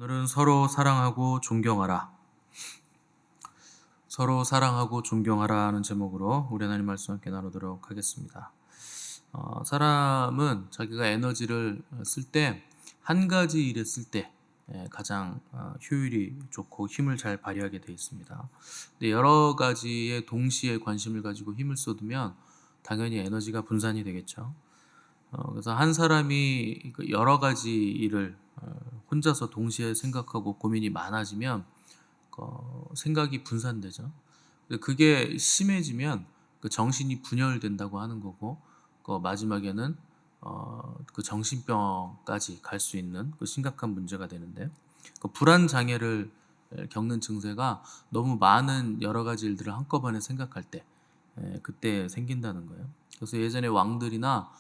오늘은 서로 사랑하고 존경하라. 서로 사랑하고 존경하라 하는 제목으로 우리 하나님 말씀 함께 나누도록 하겠습니다. 사람은 자기가 에너지를 쓸 때 한 가지 일에 쓸 때 가장 효율이 좋고 힘을 잘 발휘하게 되어 있습니다. 근데 여러 가지에 동시에 관심을 가지고 힘을 쏟으면 당연히 에너지가 분산이 되겠죠. 그래서 한 사람이 그 여러 가지 일을 혼자서 동시에 생각하고 고민이 많아지면 생각이 분산되죠. 근데 그게 심해지면 그 정신이 분열된다고 하는 거고, 마지막에는 그 정신병까지 갈 수 있는 그 심각한 문제가 되는데, 그 불안 장애를 겪는 증세가 너무 많은 여러 가지 일들을 한꺼번에 생각할 때, 그때 생긴다는 거예요. 그래서 예전에 왕들이나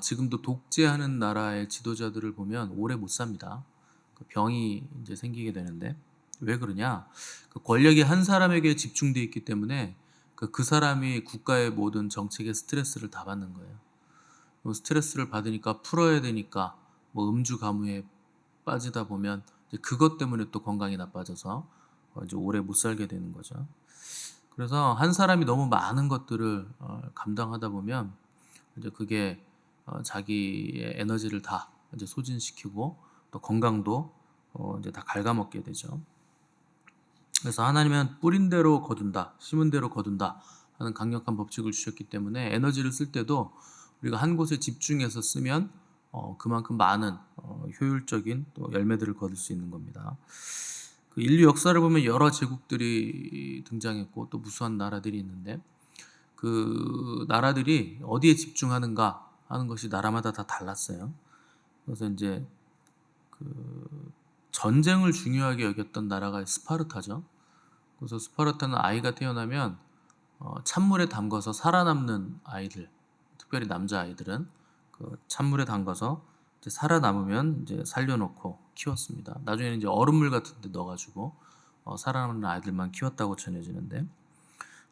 지금도 독재하는 나라의 지도자들을 보면 오래 못 삽니다. 그 병이 이제 생기게 되는데 왜 그러냐? 그 권력이 한 사람에게 집중돼 있기 때문에 그 사람이 국가의 모든 정책에 스트레스를 다 받는 거예요. 뭐 스트레스를 받으니까 풀어야 되니까 뭐 음주 가무에 빠지다 보면 이제 그것 때문에 또 건강이 나빠져서 이제 오래 못 살게 되는 거죠. 그래서 한 사람이 너무 많은 것들을 감당하다 보면 이제 그게 자기의 에너지를 다 이제 소진시키고 또 건강도 이제 다 갉아먹게 되죠. 그래서 하나님은 뿌린 대로 거둔다, 심은 대로 거둔다 하는 강력한 법칙을 주셨기 때문에 에너지를 쓸 때도 우리가 한 곳에 집중해서 쓰면 그만큼 많은 효율적인 또 열매들을 거둘 수 있는 겁니다. 그 인류 역사를 보면 여러 제국들이 등장했고 또 무수한 나라들이 있는데 그 나라들이 어디에 집중하는가 하는 것이 나라마다 다 달랐어요. 그래서 이제 그 전쟁을 중요하게 여겼던 나라가 스파르타죠. 그래서 스파르타는 아이가 태어나면 찬물에 담가서 살아남는 아이들, 특별히 남자 아이들은 그 찬물에 담가서 이제 살아남으면 이제 살려놓고 키웠습니다. 나중에는 이제 얼음물 같은데 넣어가지고 살아남는 아이들만 키웠다고 전해지는데,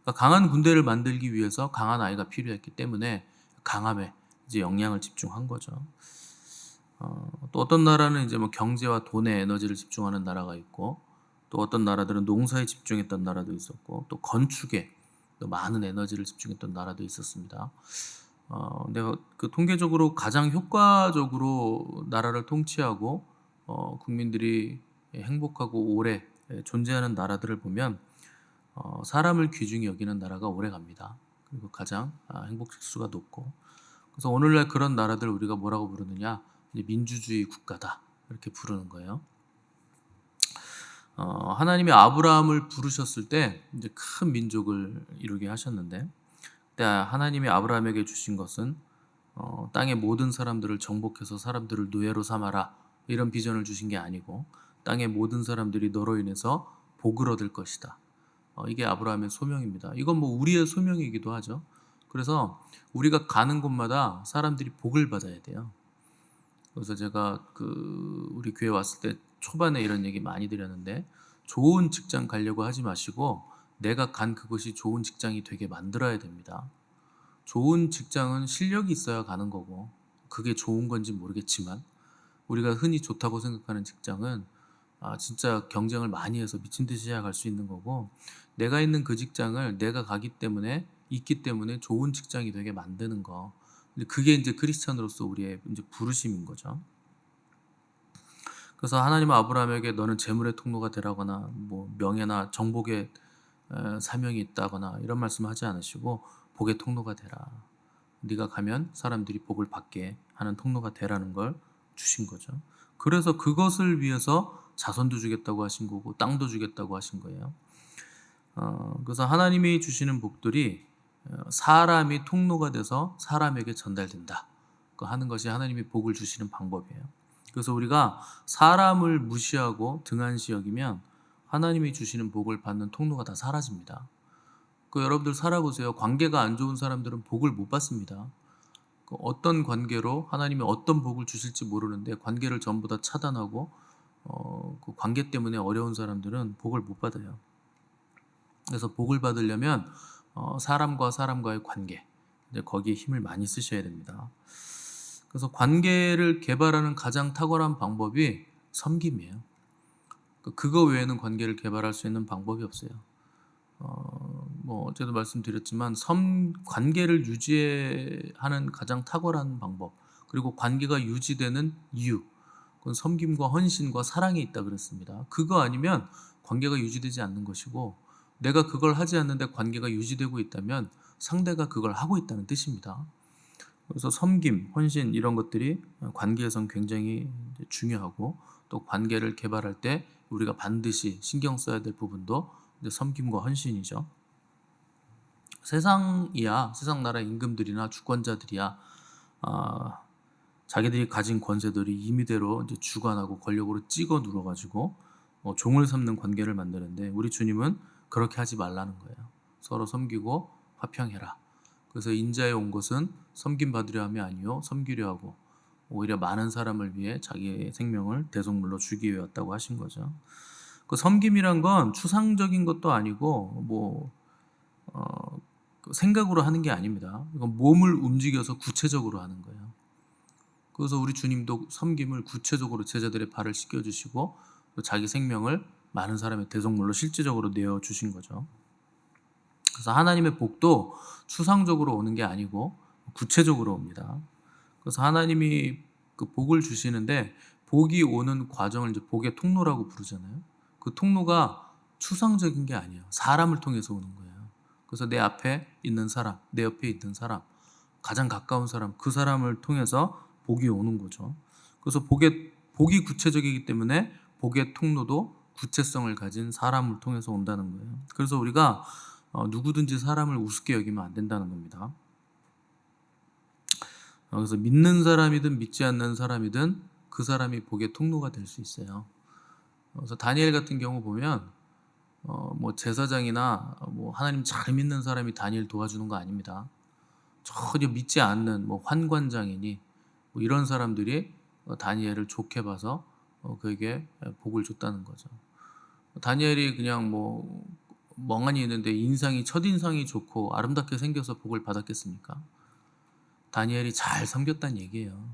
그러니까 강한 군대를 만들기 위해서 강한 아이가 필요했기 때문에 강함에 이제 역량을 집중한 거죠. 또 어떤 나라는 이제 뭐 경제와 돈에 에너지를 집중하는 나라가 있고, 또 어떤 나라들은 농사에 집중했던 나라도 있었고, 또 건축에 또 많은 에너지를 집중했던 나라도 있었습니다. 내가 그 통계적으로 가장 효과적으로 나라를 통치하고 국민들이 행복하고 오래 존재하는 나라들을 보면 사람을 귀중히 여기는 나라가 오래 갑니다. 그리고 가장 행복指수가 높고, 그래서 오늘날 그런 나라들 우리가 뭐라고 부르느냐? 이제 민주주의 국가다 이렇게 부르는 거예요. 하나님이 아브라함을 부르셨을 때 이제 큰 민족을 이루게 하셨는데, 그때 하나님이 아브라함에게 주신 것은 땅의 모든 사람들을 정복해서 사람들을 노예로 삼아라 이런 비전을 주신 게 아니고, 땅의 모든 사람들이 너로 인해서 복을 얻을 것이다. 이게 아브라함의 소명입니다. 이건 뭐 우리의 소명이기도 하죠. 그래서 우리가 가는 곳마다 사람들이 복을 받아야 돼요. 그래서 제가 우리 교회 왔을 때 초반에 이런 얘기 많이 드렸는데, 좋은 직장 가려고 하지 마시고 내가 간 그것이 좋은 직장이 되게 만들어야 됩니다. 좋은 직장은 실력이 있어야 가는 거고, 그게 좋은 건지 모르겠지만 우리가 흔히 좋다고 생각하는 직장은 진짜 경쟁을 많이 해서 미친 듯이 해야 갈 수 있는 거고, 내가 있는 그 직장을 내가 가기 때문에 있기 때문에 좋은 직장이 되게 만드는 거. 근데 그게 이제 크리스찬으로서 우리의 이제 부르심인 거죠. 그래서 하나님은 아브라함에게 너는 재물의 통로가 되라거나 뭐 명예나 정복의 사명이 있다거나 이런 말씀하지 않으시고 복의 통로가 되라. 네가 가면 사람들이 복을 받게 하는 통로가 되라는 걸 주신 거죠. 그래서 그것을 위해서 자손도 주겠다고 하신 거고 땅도 주겠다고 하신 거예요. 그래서 하나님이 주시는 복들이 사람이 통로가 돼서 사람에게 전달된다 하는 것이 하나님이 복을 주시는 방법이에요. 그래서 우리가 사람을 무시하고 등한시 여기면 하나님이 주시는 복을 받는 통로가 다 사라집니다. 여러분들 살아보세요. 관계가 안 좋은 사람들은 복을 못 받습니다. 어떤 관계로 하나님이 어떤 복을 주실지 모르는데 관계를 전부 다 차단하고 그 관계 때문에 어려운 사람들은 복을 못 받아요. 그래서 복을 받으려면 사람과 사람과의 관계, 이제 거기에 힘을 많이 쓰셔야 됩니다. 그래서 관계를 개발하는 가장 탁월한 방법이 섬김이에요. 그거 외에는 관계를 개발할 수 있는 방법이 없어요. 뭐 어제도 말씀드렸지만 관계를 유지하는 가장 탁월한 방법, 그리고 관계가 유지되는 이유, 그건 섬김과 헌신과 사랑에 있다 그랬습니다. 그거 아니면 관계가 유지되지 않는 것이고, 내가 그걸 하지 않는데 관계가 유지되고 있다면 상대가 그걸 하고 있다는 뜻입니다. 그래서 섬김, 헌신 이런 것들이 관계에선 굉장히 중요하고, 또 관계를 개발할 때 우리가 반드시 신경 써야 될 부분도 섬김과 헌신이죠. 세상 나라 임금들이나 주권자들이야 자기들이 가진 권세들이 임의대로 주관하고 권력으로 찍어 눌러가지고 종을 삼는 관계를 만드는데, 우리 주님은 그렇게 하지 말라는 거예요. 서로 섬기고 화평해라. 그래서 인자에 온 것은 섬김 받으려 함이 아니요 섬기려 하고, 오히려 많은 사람을 위해 자기의 생명을 대속물로 주기 위해 왔다고 하신 거죠. 그 섬김이란 건 추상적인 것도 아니고 생각으로 하는 게 아닙니다. 이건 몸을 움직여서 구체적으로 하는 거예요. 그래서 우리 주님도 섬김을 구체적으로 제자들의 발을 씻겨주시고, 또 자기 생명을 많은 사람의 대속물로 실제적으로 내어주신 거죠. 그래서 하나님의 복도 추상적으로 오는 게 아니고 구체적으로 옵니다. 그래서 하나님이 그 복을 주시는데, 복이 오는 과정을 이제 복의 통로라고 부르잖아요. 그 통로가 추상적인 게 아니에요. 사람을 통해서 오는 거예요. 그래서 내 앞에 있는 사람, 내 옆에 있는 사람, 가장 가까운 사람, 그 사람을 통해서 복이 오는 거죠. 그래서 복이 구체적이기 때문에 복의 통로도 구체성을 가진 사람을 통해서 온다는 거예요. 그래서 우리가 누구든지 사람을 우습게 여기면 안 된다는 겁니다. 그래서 믿는 사람이든 믿지 않는 사람이든 그 사람이 복의 통로가 될 수 있어요. 그래서 다니엘 같은 경우 보면 뭐 제사장이나 뭐 하나님 잘 믿는 사람이 다니엘 도와주는 거 아닙니다. 전혀 믿지 않는 뭐 환관장이니 뭐 이런 사람들이 다니엘을 좋게 봐서 그에게 복을 줬다는 거죠. 다니엘이 그냥 뭐 멍하니 있는데 첫인상이 좋고 아름답게 생겨서 복을 받았겠습니까? 다니엘이 잘 섬겼다는 얘기예요.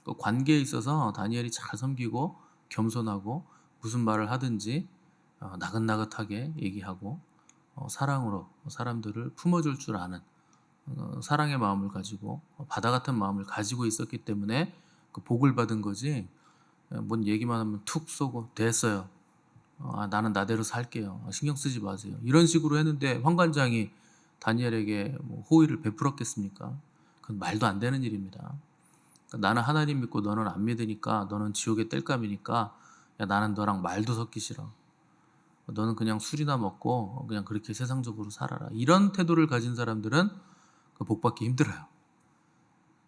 그 관계에 있어서 다니엘이 잘 섬기고 겸손하고 무슨 말을 하든지 나긋나긋하게 얘기하고 사랑으로 사람들을 품어줄 줄 아는 사랑의 마음을 가지고 바다 같은 마음을 가지고 있었기 때문에 그 복을 받은 거지. 뭔 얘기만 하면 툭 쏘고 됐어요. 나는 나대로 살게요. 신경 쓰지 마세요. 이런 식으로 했는데 환관장이 다니엘에게 뭐 호의를 베풀었겠습니까? 그건 말도 안 되는 일입니다. 그러니까 나는 하나님 믿고 너는 안 믿으니까, 너는 지옥의 땔감이니까 야, 나는 너랑 말도 섞기 싫어. 너는 그냥 술이나 먹고 그냥 그렇게 세상적으로 살아라. 이런 태도를 가진 사람들은 복 받기 힘들어요.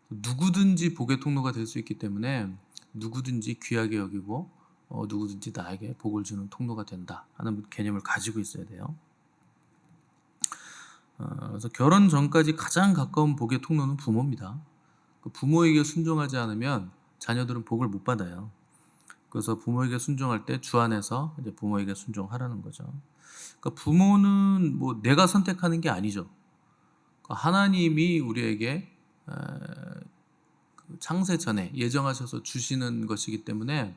누구든지 복의 통로가 될 수 있기 때문에 누구든지 귀하게 여기고 누구든지 나에게 복을 주는 통로가 된다 하는 개념을 가지고 있어야 돼요. 그래서 결혼 전까지 가장 가까운 복의 통로는 부모입니다. 그 부모에게 순종하지 않으면 자녀들은 복을 못 받아요. 그래서 부모에게 순종할 때 주 안에서 이제 부모에게 순종하라는 거죠. 그러니까 부모는 뭐 내가 선택하는 게 아니죠. 하나님이 우리에게 창세 전에 예정하셔서 주시는 것이기 때문에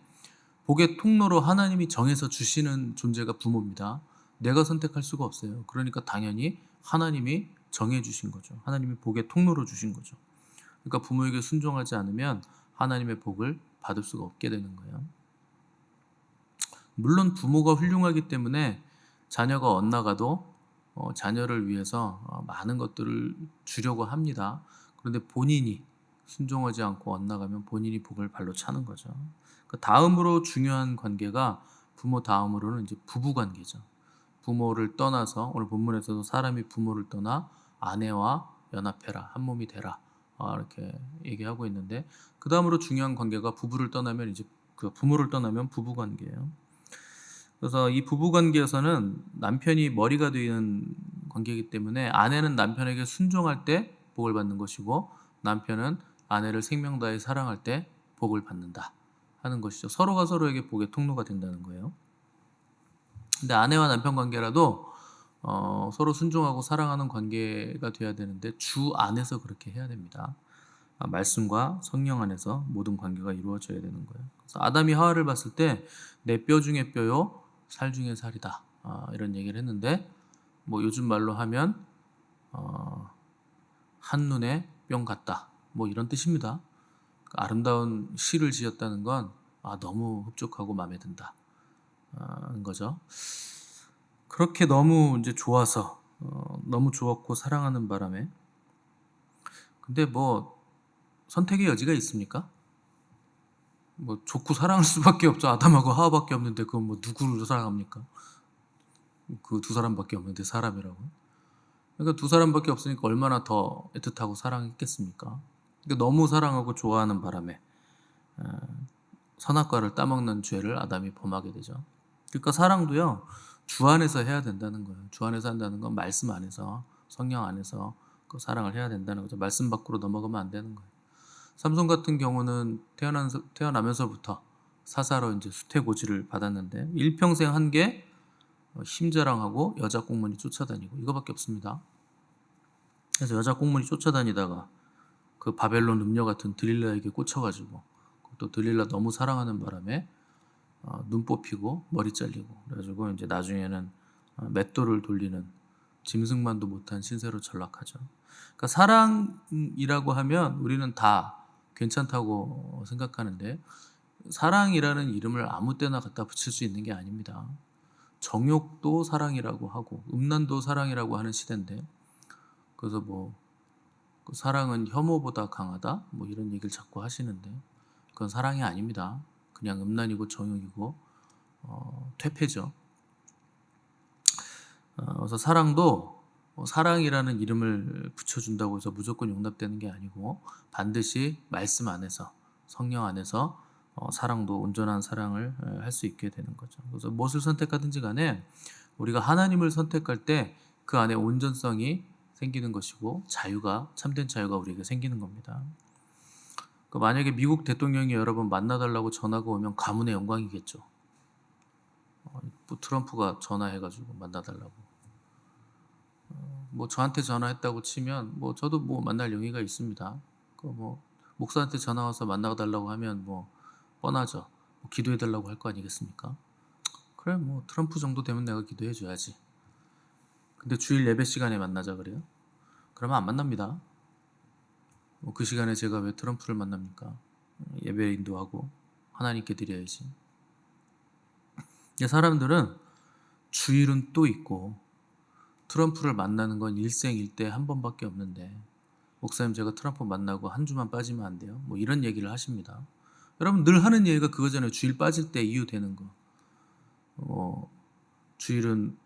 복의 통로로 하나님이 정해서 주시는 존재가 부모입니다. 내가 선택할 수가 없어요. 그러니까 당연히 하나님이 정해 주신 거죠. 하나님이 복의 통로로 주신 거죠. 그러니까 부모에게 순종하지 않으면 하나님의 복을 받을 수가 없게 되는 거예요. 물론 부모가 훌륭하기 때문에 자녀가 엇나가도 자녀를 위해서 많은 것들을 주려고 합니다. 그런데 본인이 순종하지 않고 엇나가면 본인이 복을 발로 차는 거죠. 그 다음으로 중요한 관계가 부모 다음으로는 이제 부부 관계죠. 부모를 떠나서 오늘 본문에서도 사람이 부모를 떠나 아내와 연합해라, 한 몸이 되라 이렇게 얘기하고 있는데, 그 다음으로 중요한 관계가 부부를 떠나면 이제 그 부모를 떠나면 부부 관계예요. 그래서 이 부부 관계에서는 남편이 머리가 되는 관계이기 때문에 아내는 남편에게 순종할 때 복을 받는 것이고, 남편은 아내를 생명 다해 사랑할 때 복을 받는다 하는 것이죠. 서로가 서로에게 복의 통로가 된다는 거예요. 근데 아내와 남편 관계라도 서로 순종하고 사랑하는 관계가 돼야 되는데 주 안에서 그렇게 해야 됩니다. 말씀과 성령 안에서 모든 관계가 이루어져야 되는 거예요. 그래서 아담이 하와를 봤을 때 내 뼈 중에 뼈요, 살 중에 살이다. 이런 얘기를 했는데 뭐 요즘 말로 하면 한눈에 뿅 같다. 뭐 이런 뜻입니다. 아름다운 시를 지었다는 건 너무 흡족하고 마음에 든다. 는 거죠. 그렇게 너무 이제 좋아서 너무 좋았고 사랑하는 바람에 근데 뭐 선택의 여지가 있습니까? 뭐 좋고 사랑할 수밖에 없죠. 아담하고 하와밖에 없는데 그건 뭐 누구를 사랑합니까? 그 두 사람밖에 없는데 사람이라고. 그러니까 두 사람밖에 없으니까 얼마나 더 애틋하고 사랑했겠습니까? 근데 너무 사랑하고 좋아하는 바람에 선악과를 따먹는 죄를 아담이 범하게 되죠. 그러니까 사랑도요, 주 안에서 해야 된다는 거예요. 주 안에서 한다는 건 말씀 안에서, 성령 안에서 그 사랑을 해야 된다는 거죠. 말씀 밖으로 넘어가면 안 되는 거예요. 삼손 같은 경우는 태어나면서부터 사사로 이제 수태고지를 받았는데 일평생 한 게 힘자랑하고 여자 꽁무니 쫓아다니고 이거밖에 없습니다. 그래서 여자 꽁무니 쫓아다니다가 그 바벨론 음녀 같은 들릴라에게 꽂혀가지고 또 들릴라 너무 사랑하는 바람에 눈 뽑히고 머리 잘리고 그래가지고 이제 나중에는 맷돌을 돌리는 짐승만도 못한 신세로 전락하죠. 그러니까 사랑이라고 하면 우리는 다 괜찮다고 생각하는데 사랑이라는 이름을 아무 때나 갖다 붙일 수 있는 게 아닙니다. 정욕도 사랑이라고 하고 음란도 사랑이라고 하는 시대인데 그래서 뭐 그 사랑은 혐오보다 강하다 뭐 이런 얘기를 자꾸 하시는데 그건 사랑이 아닙니다. 그냥 음란이고 정욕이고 퇴폐죠. 그래서 사랑도 사랑이라는 이름을 붙여준다고 해서 무조건 용납되는 게 아니고 반드시 말씀 안에서 성령 안에서 사랑도 온전한 사랑을 할 수 있게 되는 거죠. 그래서 무엇을 선택하든지 간에 우리가 하나님을 선택할 때 그 안에 온전성이 생기는 것이고 자유가 참된 자유가 우리에게 생기는 겁니다. 만약에 미국 대통령이 여러분 만나달라고 전화가 오면 가문의 영광이겠죠. 뭐 트럼프가 전화해가지고 만나달라고. 뭐 저한테 전화했다고 치면 뭐 저도 뭐 만날 용의가 있습니다. 그 뭐 목사한테 전화 와서 만나달라고 하면 뭐 뻔하죠. 뭐 기도해달라고 할 거 아니겠습니까? 그래 뭐 트럼프 정도 되면 내가 기도해줘야지. 근데 주일 예배 시간에 만나자 그래요? 그러면 안 만납니다. 뭐 그 시간에 제가 왜 트럼프를 만납니까? 예배 인도하고 하나님께 드려야지. 사람들은 주일은 또 있고 트럼프를 만나는 건 일생일대 한 번밖에 없는데 목사님 제가 트럼프 만나고 한 주만 빠지면 안 돼요? 뭐 이런 얘기를 하십니다. 여러분 늘 하는 얘기가 그거잖아요. 주일 빠질 때 이유 되는 거. 주일은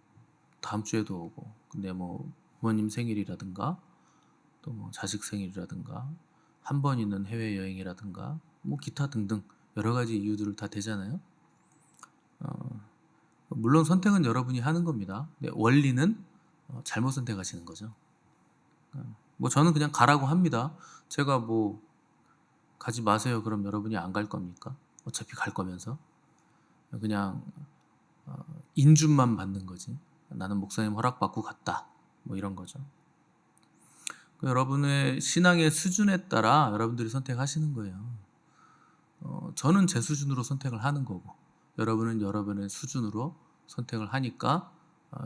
다음 주에도 오고 근데 뭐 부모님 생일이라든가 또 뭐 자식 생일이라든가 한 번 있는 해외여행이라든가 뭐 기타 등등 여러 가지 이유들을 다 대잖아요. 물론 선택은 여러분이 하는 겁니다. 근데 원리는 잘못 선택하시는 거죠. 뭐 저는 그냥 가라고 합니다. 제가 뭐 가지 마세요. 그럼 여러분이 안 갈 겁니까? 어차피 갈 거면서 그냥 인준만 받는 거지. 나는 목사님 허락받고 갔다. 뭐 이런 거죠. 여러분의 신앙의 수준에 따라 여러분들이 선택하시는 거예요. 저는 제 수준으로 선택을 하는 거고 여러분은 여러분의 수준으로 선택을 하니까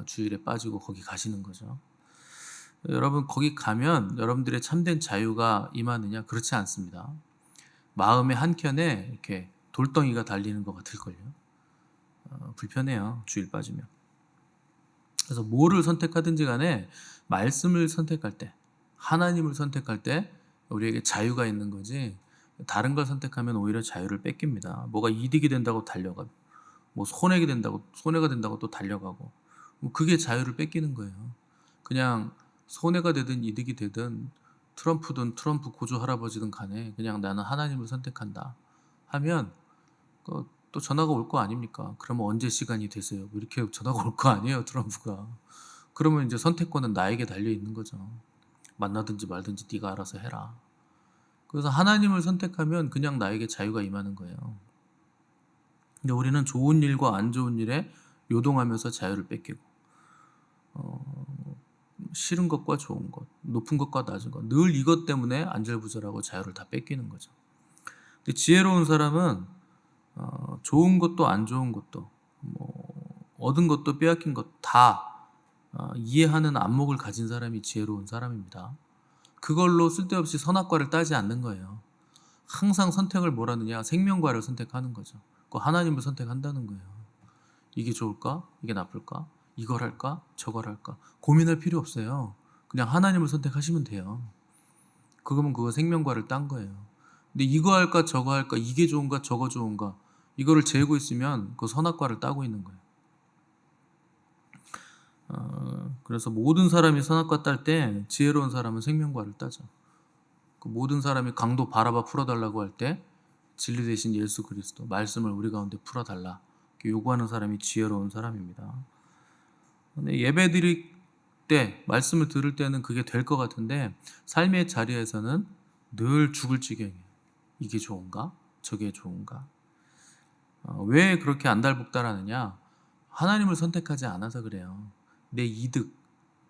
주일에 빠지고 거기 가시는 거죠. 여러분 거기 가면 여러분들의 참된 자유가 임하느냐? 그렇지 않습니다. 마음의 한켠에 이렇게 돌덩이가 달리는 것 같을걸요. 불편해요. 주일 빠지면. 그래서 뭐를 선택하든지 간에 말씀을 선택할 때 하나님을 선택할 때 우리에게 자유가 있는 거지 다른 걸 선택하면 오히려 자유를 뺏깁니다. 뭐가 이득이 된다고 달려가고 뭐 손해가 된다고 또 달려가고 뭐 그게 자유를 뺏기는 거예요. 그냥 손해가 되든 이득이 되든 트럼프든 트럼프 고조 할아버지든 간에 그냥 나는 하나님을 선택한다 하면 또 전화가 올 거 아닙니까? 그러면 언제 시간이 되세요? 뭐 이렇게 전화가 올 거 아니에요, 트럼프가. 그러면 이제 선택권은 나에게 달려 있는 거죠. 만나든지 말든지 네가 알아서 해라. 그래서 하나님을 선택하면 그냥 나에게 자유가 임하는 거예요. 근데 우리는 좋은 일과 안 좋은 일에 요동하면서 자유를 뺏기고 싫은 것과 좋은 것, 높은 것과 낮은 것, 늘 이것 때문에 안절부절하고 자유를 다 뺏기는 거죠. 근데 지혜로운 사람은 좋은 것도 안 좋은 것도 얻은 것도 빼앗긴 것 다 이해하는 안목을 가진 사람이 지혜로운 사람입니다. 그걸로 쓸데없이 선악과를 따지 않는 거예요. 항상 선택을 뭘 하느냐? 생명과를 선택하는 거죠. 그 하나님을 선택한다는 거예요. 이게 좋을까? 이게 나쁠까? 이걸 할까? 저걸 할까? 고민할 필요 없어요. 그냥 하나님을 선택하시면 돼요. 그거면 그거 생명과를 딴 거예요. 근데 이거 할까 저거 할까 이게 좋은가 저거 좋은가 이거를 재고 있으면 그 선악과를 따고 있는 거예요. 그래서 모든 사람이 선악과 딸 때 지혜로운 사람은 생명과를 따죠. 그 모든 사람이 강도 바라봐 풀어달라고 할 때 진리 대신 예수 그리스도 말씀을 우리 가운데 풀어달라 요구하는 사람이 지혜로운 사람입니다. 근데 예배 드릴 때 말씀을 들을 때는 그게 될 것 같은데 삶의 자리에서는 늘 죽을 지경이에요. 이게 좋은가? 저게 좋은가? 왜 그렇게 안달복달하느냐? 하나님을 선택하지 않아서 그래요. 내 이득,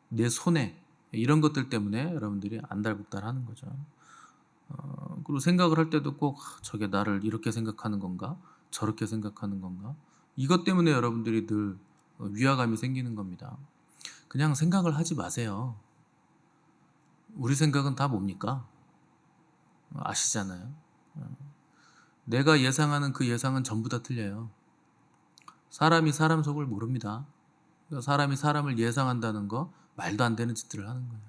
내 손해 이런 것들 때문에 여러분들이 안달복달하는 거죠. 그리고 생각을 할 때도 꼭 저게 나를 이렇게 생각하는 건가? 저렇게 생각하는 건가? 이것 때문에 여러분들이 늘 위화감이 생기는 겁니다. 그냥 생각을 하지 마세요. 우리 생각은 다 뭡니까? 아시잖아요. 내가 예상하는 그 예상은 전부 다 틀려요. 사람이 사람 속을 모릅니다. 사람이 사람을 예상한다는 거 말도 안 되는 짓들을 하는 거예요.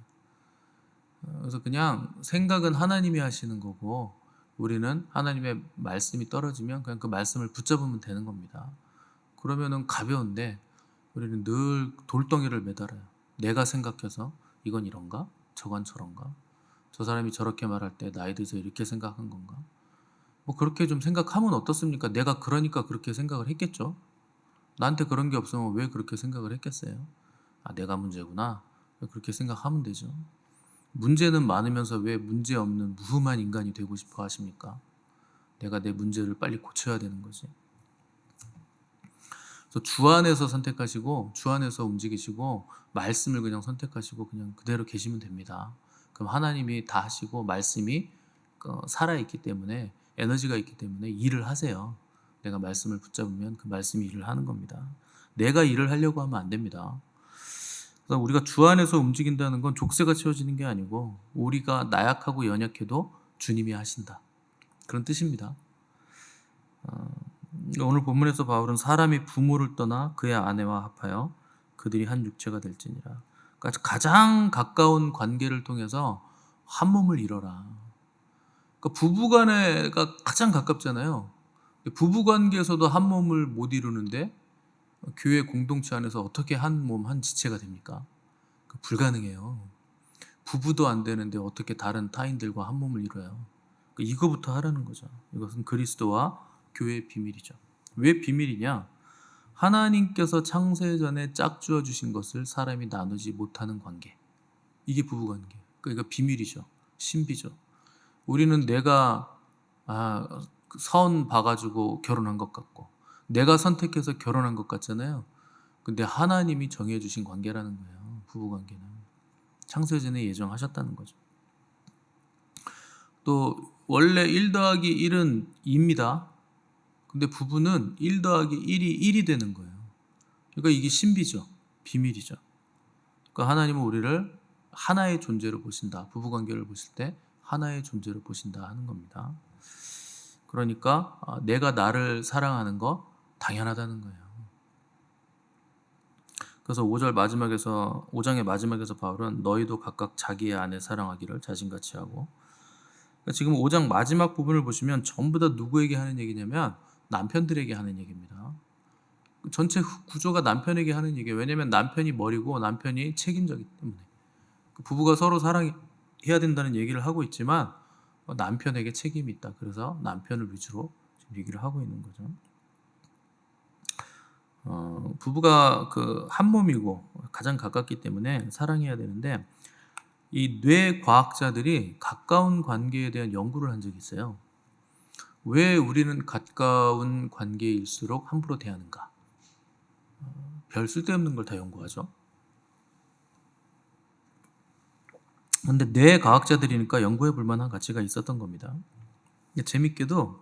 그래서 그냥 생각은 하나님이 하시는 거고 우리는 하나님의 말씀이 떨어지면 그냥 그 말씀을 붙잡으면 되는 겁니다. 그러면은 가벼운데 우리는 늘 돌덩이를 매달아요. 내가 생각해서 이건 이런가? 저건 저런가? 저 사람이 저렇게 말할 때 나에 대해서 이렇게 생각한 건가? 그렇게 좀 생각하면 어떻습니까? 내가 그러니까 그렇게 생각을 했겠죠. 나한테 그런 게 없으면 왜 그렇게 생각을 했겠어요? 아, 내가 문제구나. 그렇게 생각하면 되죠. 문제는 많으면서 왜 문제 없는 무흠한 인간이 되고 싶어 하십니까? 내가 내 문제를 빨리 고쳐야 되는 거지. 그래서 주 안에서 선택하시고 주 안에서 움직이시고 말씀을 그냥 선택하시고 그냥 그대로 계시면 됩니다. 그럼 하나님이 다 하시고 말씀이 살아있기 때문에 에너지가 있기 때문에 일을 하세요. 내가 말씀을 붙잡으면 그 말씀이 일을 하는 겁니다. 내가 일을 하려고 하면 안 됩니다. 그래서 우리가 주 안에서 움직인다는 건 족쇄가 채워지는 게 아니고 우리가 나약하고 연약해도 주님이 하신다. 그런 뜻입니다. 오늘 본문에서 바울은 사람이 부모를 떠나 그의 아내와 합하여 그들이 한 육체가 될지니라. 그러니까 가장 가까운 관계를 통해서 한 몸을 이뤄라. 그러니까 부부간에가 가장 가깝잖아요. 부부 관계에서도 한 몸을 못 이루는데 교회 공동체 안에서 어떻게 한 몸, 한 지체가 됩니까? 불가능해요. 부부도 안 되는데 어떻게 다른 타인들과 한 몸을 이뤄요? 이거부터 하라는 거죠. 이것은 그리스도와 교회의 비밀이죠. 왜 비밀이냐? 하나님께서 창세 전에 짝주어 주신 것을 사람이 나누지 못하는 관계. 이게 부부관계. 그러니까 비밀이죠. 신비죠. 우리는 내가 선 봐가지고 결혼한 것 같고 내가 선택해서 결혼한 것 같잖아요. 근데 하나님이 정해주신 관계라는 거예요. 부부관계는. 창세전에 예정하셨다는 거죠. 또 원래 1 더하기 1은 2입니다. 근데 부부는 1 더하기 1이 1이 되는 거예요. 그러니까 이게 신비죠. 비밀이죠. 그러니까 하나님은 우리를 하나의 존재로 보신다. 부부관계를 보실 때 하나의 존재로 보신다 하는 겁니다. 그러니까 내가 나를 사랑하는 거 당연하다는 거예요. 그래서 5장의 마지막에서 바울은 너희도 각각 자기의 아내 사랑하기를 자신같이 하고 그러니까 지금 5장 마지막 부분을 보시면 전부 다 누구에게 하는 얘기냐면 남편들에게 하는 얘기입니다. 전체 구조가 남편에게 하는 얘기예요. 왜냐하면 남편이 머리고 남편이 책임자이기 때문에 부부가 서로 사랑해야 된다는 얘기를 하고 있지만 남편에게 책임이 있다. 그래서 남편을 위주로 지금 얘기를 하고 있는 거죠. 부부가 한 몸이고 가장 가깝기 때문에 사랑해야 되는데 이 뇌 과학자들이 가까운 관계에 대한 연구를 한 적이 있어요. 왜 우리는 가까운 관계일수록 함부로 대하는가? 별 쓸데없는 걸 다 연구하죠. 근데 뇌 과학자들이니까 연구해 볼 만한 가치가 있었던 겁니다. 재밌게도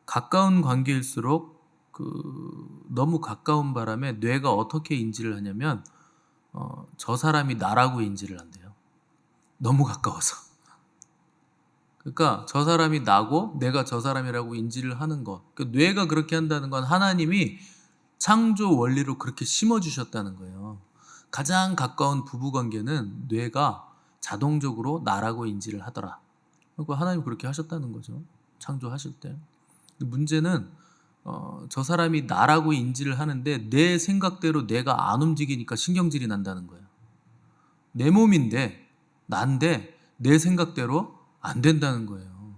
가까운 관계일수록 너무 가까운 바람에 뇌가 어떻게 인지를 하냐면 저 사람이 나라고 인지를 한대요. 너무 가까워서. 그러니까 저 사람이 나고 내가 저 사람이라고 인지를 하는 것. 그러니까 뇌가 그렇게 한다는 건 하나님이 창조 원리로 그렇게 심어주셨다는 거예요. 가장 가까운 부부관계는 뇌가 자동적으로 나라고 인지를 하더라. 그리고 하나님 그렇게 하셨다는 거죠. 창조하실 때. 문제는 저 사람이 나라고 인지를 하는데 내 생각대로 내가 안 움직이니까 신경질이 난다는 거예요. 내 몸인데 난데 내 생각대로 안 된다는 거예요.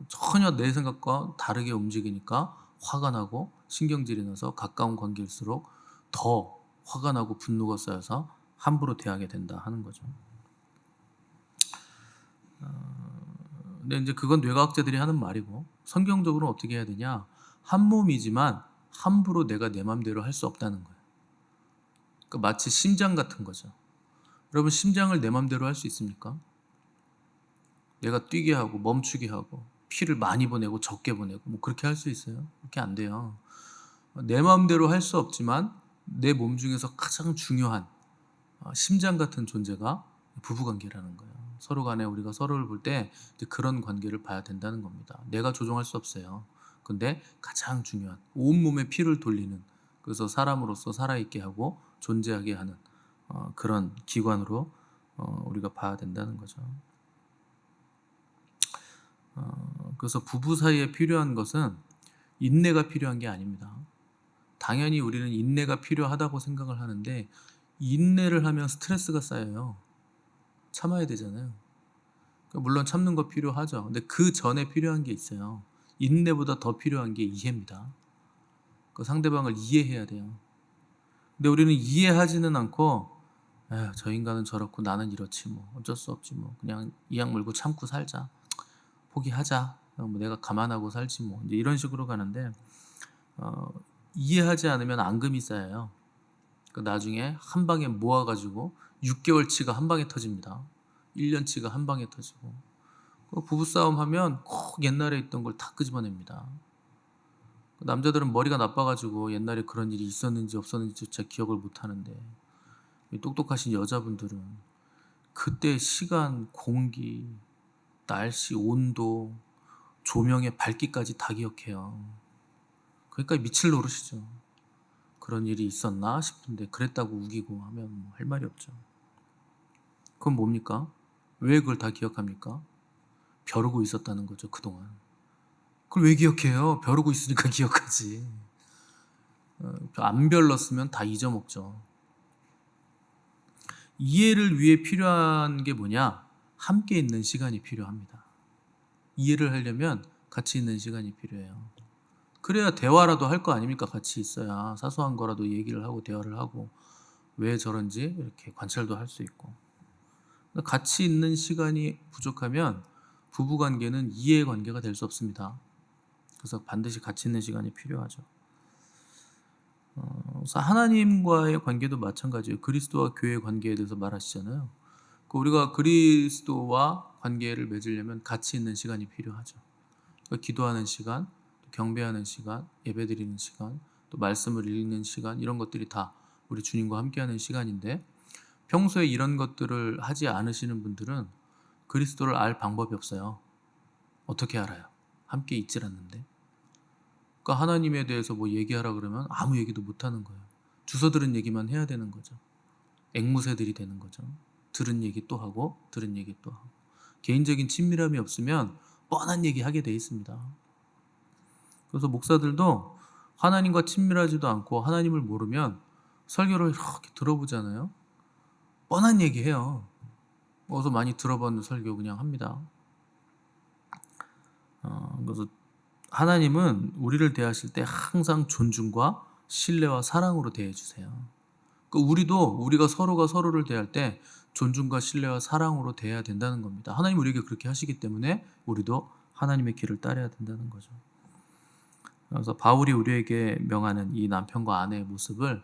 전혀 내 생각과 다르게 움직이니까 화가 나고 신경질이 나서 가까운 관계일수록 더 화가 나고 분노가 쌓여서 함부로 대하게 된다 하는 거죠. 근데 이제 그건 뇌과학자들이 하는 말이고 성경적으로 어떻게 해야 되냐? 한 몸이지만 함부로 내가 내 맘대로 할 수 없다는 거예요. 그러니까 마치 심장 같은 거죠. 여러분 심장을 내 맘대로 할 수 있습니까? 내가 뛰게 하고 멈추게 하고 피를 많이 보내고 적게 보내고 뭐 그렇게 할 수 있어요? 그렇게 안 돼요. 내 마음대로 할 수 없지만 내 몸 중에서 가장 중요한 심장 같은 존재가 부부관계라는 거예요. 서로 간에 우리가 서로를 볼 때 그런 관계를 봐야 된다는 겁니다. 내가 조종할 수 없어요. 근데 가장 중요한 온몸에 피를 돌리는, 그래서 사람으로서 살아있게 하고 존재하게 하는 그런 기관으로 우리가 봐야 된다는 거죠. 그래서 부부 사이에 필요한 것은 인내가 필요한 게 아닙니다. 당연히 우리는 인내가 필요하다고 생각을 하는데 인내를 하면 스트레스가 쌓여요. 참아야 되잖아요. 그러니까 물론 참는 거 필요하죠. 근데 그 전에 필요한 게 있어요. 인내보다 더 필요한 게 이해입니다. 그 상대방을 이해해야 돼요. 근데 우리는 이해하지는 않고 에휴, 저 인간은 저렇고 나는 이렇지 뭐 어쩔 수 없지 뭐 그냥 이악 물고 참고 살자. 포기하자. 뭐 내가 감안하고 살지 뭐 이제 이런 식으로 가는데 어, 이해하지 않으면 앙금이 쌓여요. 그 나중에 한 방에 모아가지고 6개월치가 한 방에 터집니다. 1년치가 한 방에 터지고 부부싸움 하면 꼭 옛날에 있던 걸 다 끄집어냅니다. 남자들은 머리가 나빠가지고 옛날에 그런 일이 있었는지 없었는지조차 기억을 못하는데 똑똑하신 여자분들은 그때 시간, 공기, 날씨, 온도, 조명의 밝기까지 다 기억해요. 그러니까 미칠 노릇이죠. 그런 일이 있었나 싶은데 그랬다고 우기고 하면 할 말이 없죠. 그건 뭡니까? 왜 그걸 다 기억합니까? 벼르고 있었다는 거죠, 그동안. 그걸 왜 기억해요? 벼르고 있으니까 기억하지. 안 별렀으면 다 잊어먹죠. 이해를 위해 필요한 게 뭐냐? 함께 있는 시간이 필요합니다. 이해를 하려면 같이 있는 시간이 필요해요. 그래야 대화라도 할 거 아닙니까? 같이 있어야 사소한 거라도 얘기를 하고 대화를 하고 왜 저런지 이렇게 관찰도 할 수 있고. 같이 있는 시간이 부족하면 부부관계는 이해관계가 될 수 없습니다. 그래서 반드시 같이 있는 시간이 필요하죠. 그래서 하나님과의 관계도 마찬가지예요. 그리스도와 교회의 관계에 대해서 말하시잖아요. 우리가 그리스도와 관계를 맺으려면 같이 있는 시간이 필요하죠. 그러니까 기도하는 시간, 경배하는 시간, 예배드리는 시간, 또 말씀을 읽는 시간, 이런 것들이 다 우리 주님과 함께하는 시간인데 평소에 이런 것들을 하지 않으시는 분들은 그리스도를 알 방법이 없어요. 어떻게 알아요? 함께 있질 않는데. 그러니까 하나님에 대해서 뭐 얘기하라 그러면 아무 얘기도 못 하는 거예요. 주워 들은 얘기만 해야 되는 거죠. 앵무새들이 되는 거죠. 들은 얘기 또 하고 들은 얘기 또 하고. 개인적인 친밀함이 없으면 뻔한 얘기 하게 돼 있습니다. 그래서 목사들도 하나님과 친밀하지도 않고 하나님을 모르면 설교를 이렇게 들어보잖아요. 뻔한 얘기해요. 어서 많이 들어본 설교 그냥 합니다. 그래서 하나님은 우리를 대하실 때 항상 존중과 신뢰와 사랑으로 대해주세요. 우리가 서로가 서로를 대할 때 존중과 신뢰와 사랑으로 대해야 된다는 겁니다. 하나님 우리에게 그렇게 하시기 때문에 우리도 하나님의 길을 따라야 된다는 거죠. 그래서 바울이 우리에게 명하는 이 남편과 아내의 모습을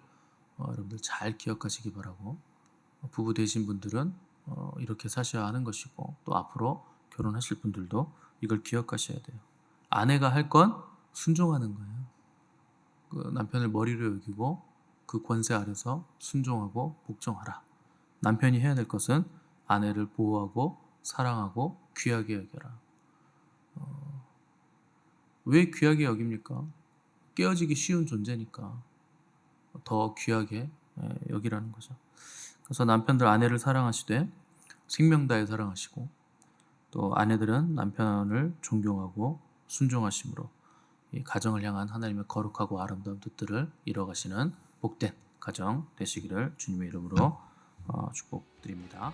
여러분들 잘 기억하시기 바라고 부부 되신 분들은 이렇게 사셔야 하는 것이고, 또 앞으로 결혼하실 분들도 이걸 기억하셔야 돼요. 아내가 할 건 순종하는 거예요. 그 남편을 머리로 여기고 그 권세 아래서 순종하고 복종하라. 남편이 해야 될 것은 아내를 보호하고 사랑하고 귀하게 여겨라. 왜 귀하게 여깁니까? 깨어지기 쉬운 존재니까 더 귀하게 여기라는 거죠. 그래서 남편들 아내를 사랑하시되 생명 다해 사랑하시고, 또 아내들은 남편을 존경하고 순종하심으로 이 가정을 향한 하나님의 거룩하고 아름다운 뜻들을 이뤄가시는 복된 가정 되시기를 주님의 이름으로 축복드립니다.